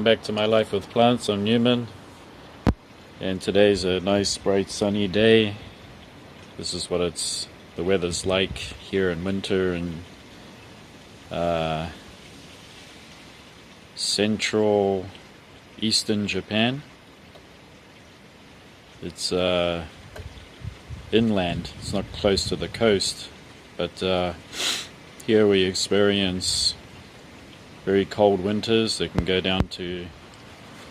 welcome back to My Life with Plants. I'm Newman, and today's a nice bright sunny day. This is what the weather's like here in winter in central eastern Japan. It's inland, it's not close to the coast, but here we experience very cold winters that can go down to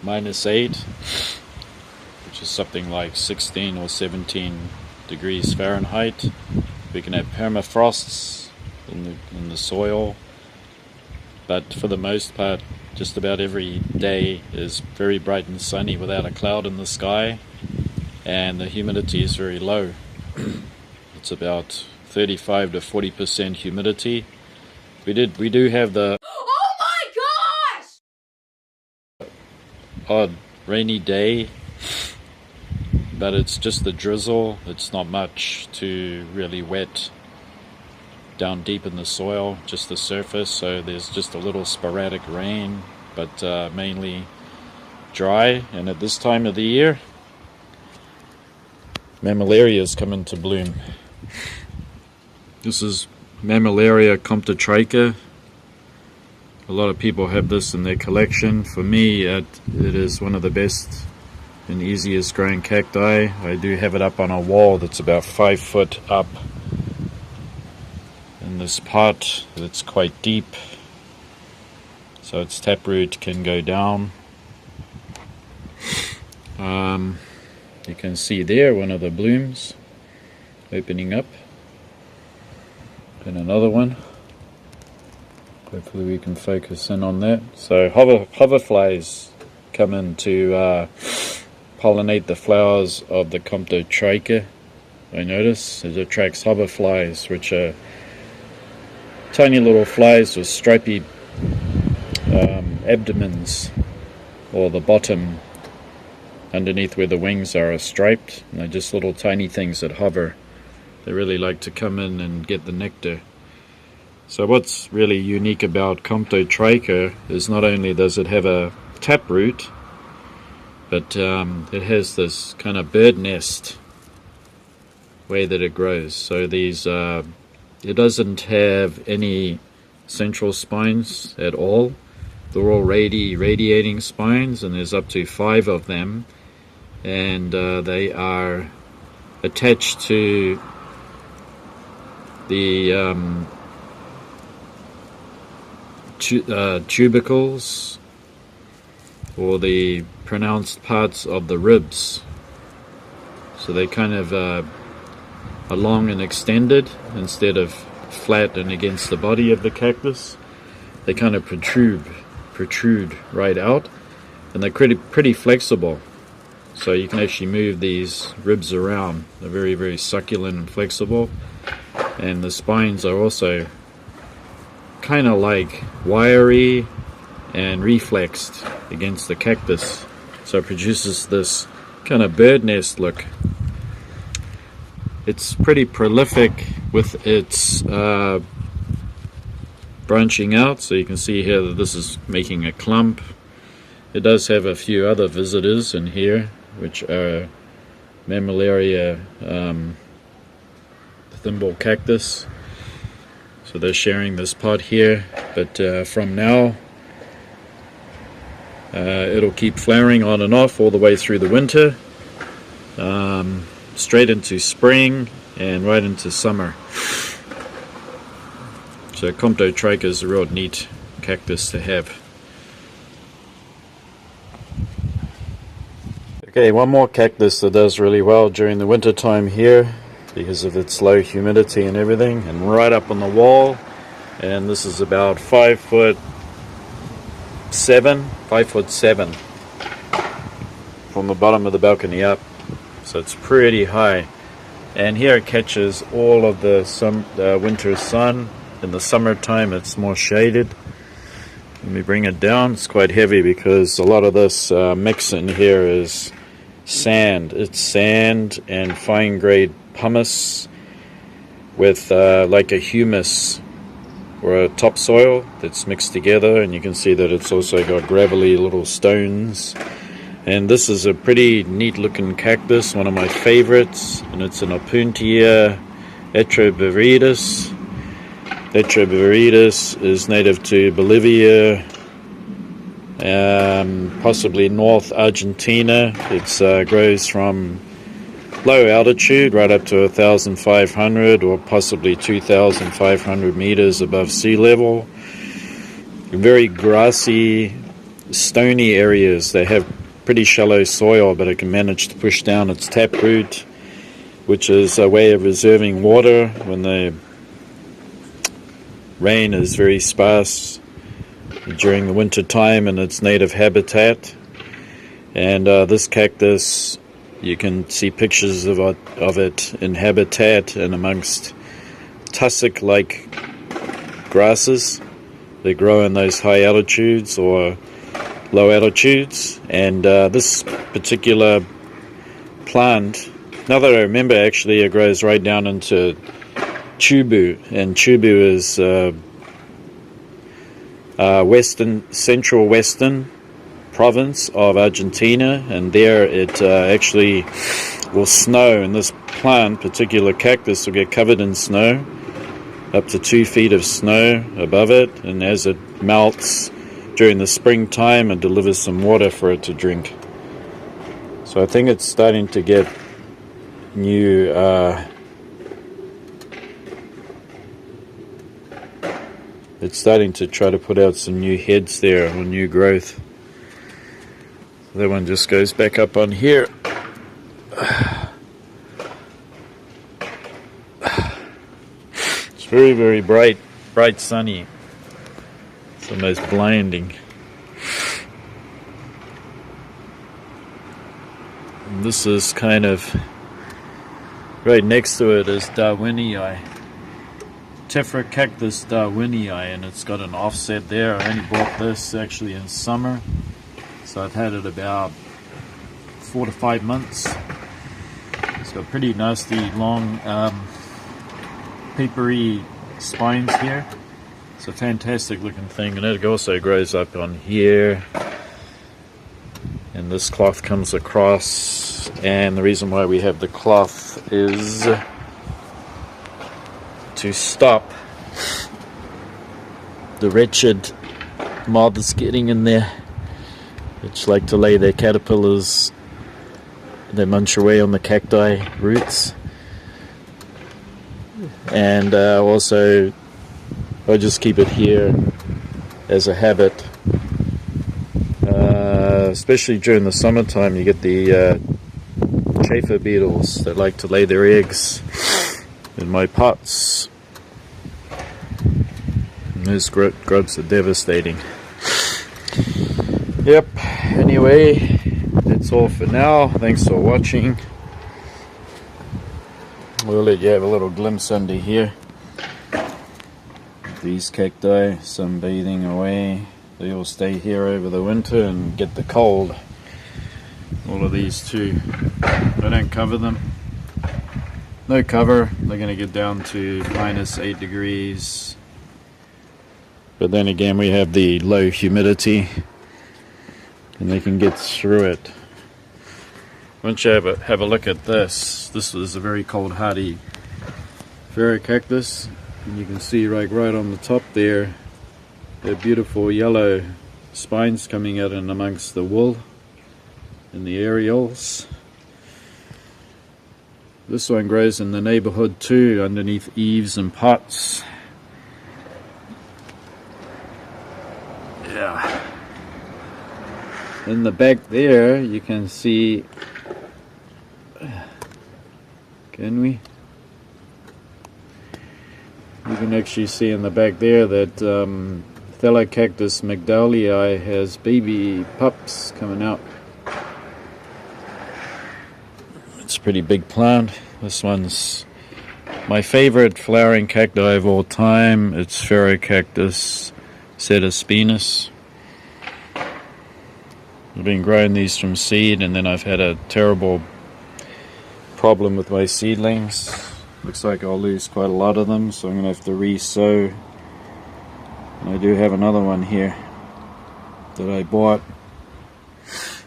-8, which is something like 16 or 17 degrees Fahrenheit. We can have permafrosts in the soil, but for the most part, just about every day is very bright and sunny without a cloud in the sky, and the humidity is very low. It's about 35 to 40% humidity. We do have the odd rainy day, but it's just the drizzle. It's not much to really wet down deep in the soil, just the surface, so there's just a little sporadic rain, but mainly dry. And at this time of the year, Mammillarias come into bloom. This is Mammillaria comptotricha. A lot of people have this in their collection. For me, it is one of the best and easiest growing cacti. I do have it up on a wall that's about 5 foot up in this pot that's quite deep, so its taproot can go down. You can see there one of the blooms opening up, and another one. Hopefully we can focus in on that. So hoverflies come in to pollinate the flowers of the comptotricha. I notice it attracts hoverflies, which are tiny little flies with stripy abdomens, or the bottom underneath where the wings are striped, and they're just little tiny things that hover. They really like to come in and get the nectar. So what's really unique about comptotricha is not only does it have a taproot, but it has this kind of bird nest way that it grows. So these, it doesn't have any central spines at all. They're all radiating spines, and there's up to 5 of them, and they are attached to the tubercles, or the pronounced parts of the ribs. So they kind of are long and extended instead of flat and against the body of the cactus. They kind of protrude right out, and they're pretty flexible. So you can actually move these ribs around. They're very, very succulent and flexible, and the spines are also kind of like wiry and reflexed against the cactus, so it produces this kind of bird nest look. It's pretty prolific with its branching out, so you can see here that this is making a clump. It does have a few other visitors in here, which are Mammillaria thimble cactus. So they're sharing this pot here, but from now it'll keep flowering on and off all the way through the winter, straight into spring and right into summer. So comptotricha is a real neat cactus to have. Okay, one more cactus that does really well during the winter time here because of its low humidity and everything, and right up on the wall. And this is about 5'7" from the bottom of the balcony up, so it's pretty high. And here it catches all of the winter sun. In the summertime it's more shaded. Let me bring it down. It's quite heavy because a lot of this mix in here is sand. It's sand and fine grade pumice with like a humus or a topsoil that's mixed together, and you can see that it's also got gravelly little stones. And this is a pretty neat looking cactus, one of my favorites, and it's an Opuntia atroviridis. Atroviridis is native to Bolivia, possibly North Argentina. It grows from low altitude right up to 1,500 or possibly 2,500 meters above sea level. Very grassy, stony areas. They have pretty shallow soil, but it can manage to push down its taproot, which is a way of reserving water when the rain is very sparse during the winter time in its native habitat. And this cactus, you can see pictures of it in habitat and amongst tussock-like grasses that grow in those high altitudes or low altitudes. And this particular plant, now that I remember, actually it grows right down into Chubut, and Chubut is central western province of Argentina, and there it actually will snow, and this particular cactus, will get covered in snow, up to 2 feet of snow above it, and as it melts during the springtime, it delivers some water for it to drink. So I think it's starting to get new it's starting to try to put out some new heads there, or new growth. That one just goes back up on here. It's very, very bright sunny. It's almost blinding. And this is kind of right next to it is Darwinii, Tephra darwinii, and it's got an offset there. I only bought this actually in summer, so I've had it about 4 to 5 months. It's got pretty nasty long papery spines here. It's a fantastic looking thing, and it also grows up on here, and this cloth comes across, and the reason why we have the cloth is to stop the wretched moths getting in there, which like to lay their caterpillars. They munch away on the cacti roots. And also I just keep it here as a habit, especially during the summertime. You get the chafer beetles that like to lay their eggs in my pots. And those grubs are devastating. Yep, anyway, that's all for now. Thanks for watching. We'll let you have a little glimpse under here. These cacti, sunbathing away. They all stay here over the winter and get the cold. All of these too. I don't cover them. No cover. They're going to get down to -8 degrees. But then again, we have the low humidity, and they can get through it. Once you have a look at this, this is a very cold hardy cactus, and you can see right on the top there, the beautiful yellow spines coming out in amongst the wool and the areoles. This one grows in the neighborhood too, underneath eaves and pots. Yeah. In the back there, you can see. Can we? You can actually see in the back there that Thelocactus migdalii has baby pups coming out. It's a pretty big plant. This one's my favorite flowering cacti of all time. It's Pherocactus setaspinus. I've been growing these from seed, and then I've had a terrible problem with my seedlings. Looks like I'll lose quite a lot of them, so I'm going to have to re-sow And I do have another one here that I bought.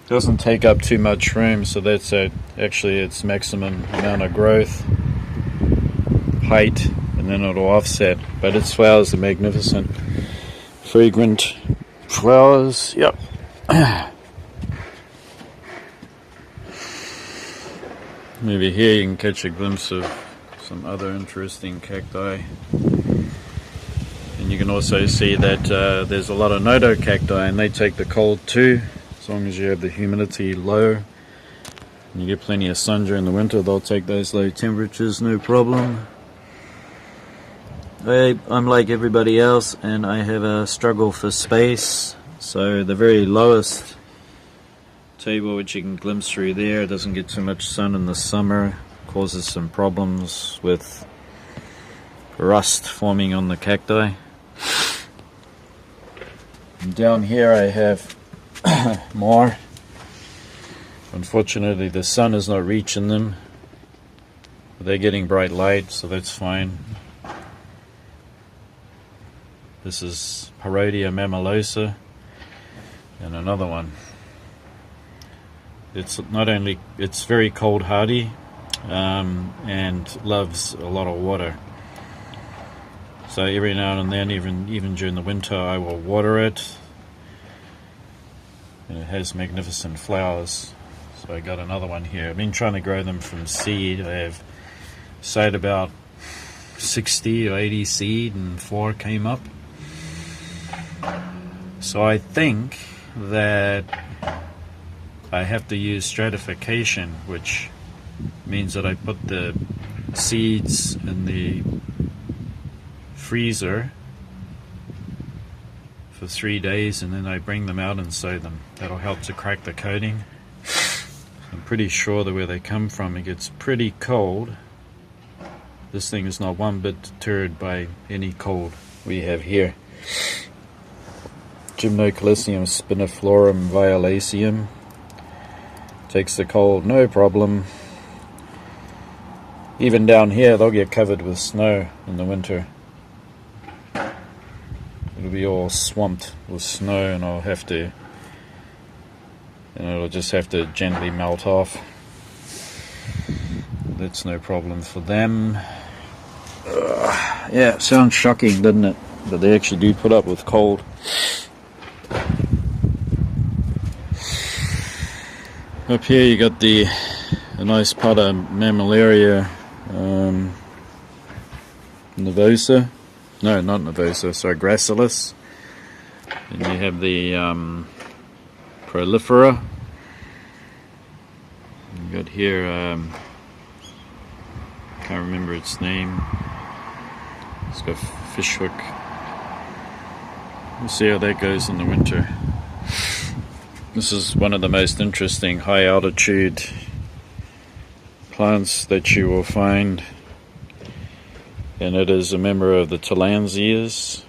Doesn't take up too much room, so that's actually its maximum amount of growth, height, and then it'll offset. But its flowers are magnificent, fragrant flowers. Yep. Maybe here you can catch a glimpse of some other interesting cacti. And you can also see that there's a lot of nodo cacti, and they take the cold too. As long as you have the humidity low and you get plenty of sun during the winter, they'll take those low temperatures, no problem. I'm like everybody else, and I have a struggle for space. So the very lowest table, which you can glimpse through there, doesn't get too much sun in the summer, causes some problems with rust forming on the cacti. And down here I have more. Unfortunately the sun is not reaching them, but they're getting bright light, so that's fine. This is Parodia mammillaria, and another one. It's very cold hardy and loves a lot of water. So every now and then, even during the winter, I will water it. And it has magnificent flowers. So I got another one here. I've been trying to grow them from seed. I have sowed about 60 or 80 seed, and 4 came up. So I think that I have to use stratification, which means that I put the seeds in the freezer for 3 days, and then I bring them out and sow them. That'll help to crack the coating. I'm pretty sure that where they come from, it gets pretty cold. This thing is not one bit deterred by any cold we have here. Gymnocalycium spiniflorum violaceum takes the cold, no problem. Even down here, they'll get covered with snow in the winter. It'll be all swamped with snow, and it'll just have to gently melt off. That's no problem for them. Yeah, it sounds shocking, doesn't it? But they actually do put up with cold. Up here you got a nice pot of Mammillaria nervosa. No, not nervosa, sorry, gracilis. And you have the prolifera. You got here, can't remember its name. It's got fishhook. We'll see how that goes in the winter. This is one of the most interesting high altitude plants that you will find, and it is a member of the Tillandsias.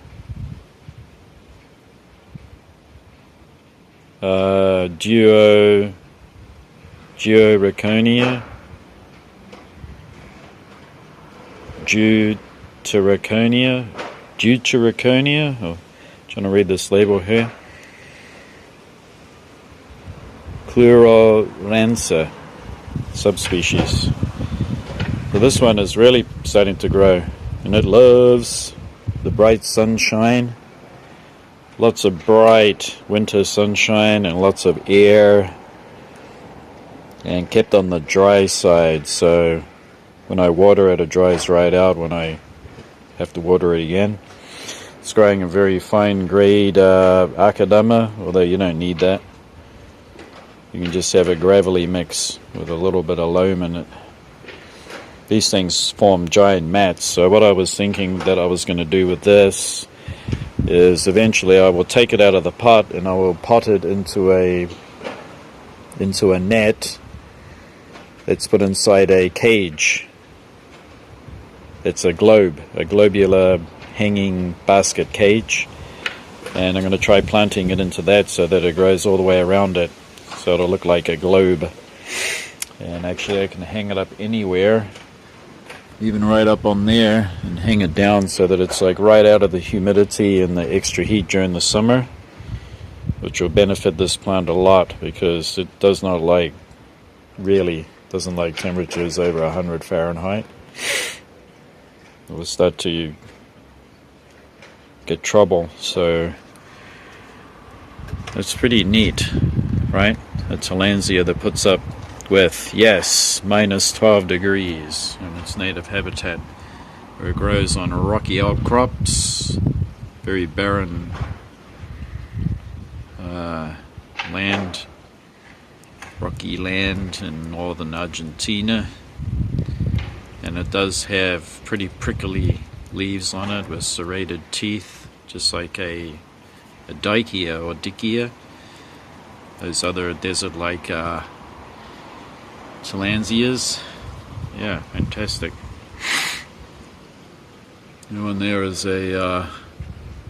Deuteraconia, oh, trying to read this label here. Chloransa subspecies. So this one is really starting to grow, and it loves the bright sunshine. Lots of bright winter sunshine and lots of air, and kept on the dry side, so when I water it, it dries right out when I have to water it again. It's growing a very fine grade Akadama, although you don't need that. You can just have a gravelly mix with a little bit of loam in it. These things form giant mats, so what I was thinking that I was going to do with this is eventually I will take it out of the pot and I will pot it into a net that's put inside a cage. It's a globular hanging basket cage, and I'm going to try planting it into that so that it grows all the way around it, so it'll look like a globe. And actually I can hang it up anywhere even right up on there, and hang it down so that it's like right out of the humidity and the extra heat during the summer, which will benefit this plant a lot because it does not like, really doesn't like temperatures over 100 Fahrenheit. It will start to get trouble, so it's pretty neat, right? A Tillandsia that puts up with, yes, minus 12 degrees in its native habitat, where it grows on rocky outcrops, very barren land, rocky land in northern Argentina, and it does have pretty prickly leaves on it with serrated teeth, just like a dicea or dicea, those other desert-like Tillandsias. Yeah, fantastic. And one there is a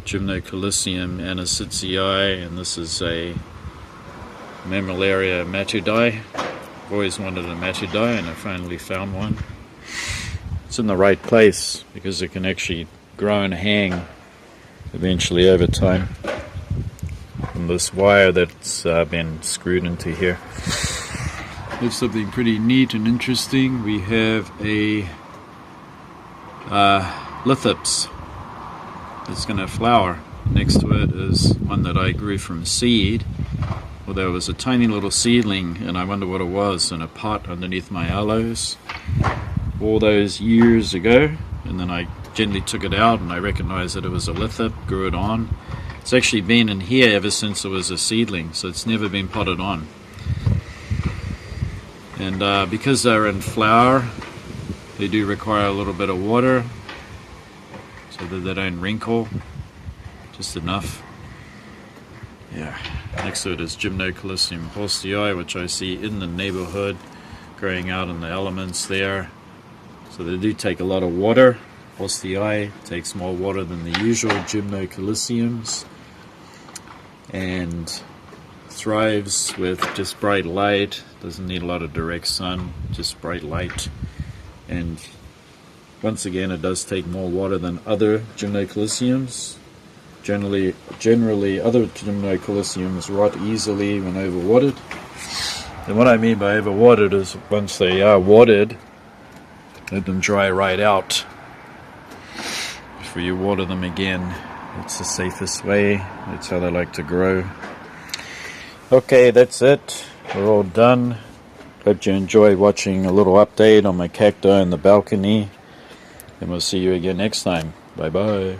Gymnocalycium anisidii, and this is a Mammillaria matudii. I've always wanted a matudii, and I finally found one. It's in the right place because it can actually grow and hang eventually over time from this wire that's been screwed into here. There's something pretty neat and interesting. We have a lithops that's going to flower. Next to it is one that I grew from seed. Well, there was a tiny little seedling, and I wonder what it was, in a pot underneath my aloes all those years ago, and then I gently took it out and I recognized that it was a lithop, grew it on. It's actually been in here ever since it was a seedling, so it's never been potted on. And because they're in flower, they do require a little bit of water so that they don't wrinkle, just enough. Yeah. Next to it is Gymnocalycium horstii, which I see in the neighborhood, growing out in the elements there. So they do take a lot of water. Horstii takes more water than the usual Gymnocalyciums, and thrives with just bright light. Doesn't need a lot of direct sun, just bright light. And once again, it does take more water than other Gymnocalyciums. Generally other Gymnocalyciums rot easily when overwatered. And what I mean by overwatered is once they are watered, let them dry right out before you water them again. It's the safest way. That's how they like to grow. Okay, that's it. We're all done. Hope you enjoyed watching a little update on my cacti in the balcony. And we'll see you again next time. Bye bye.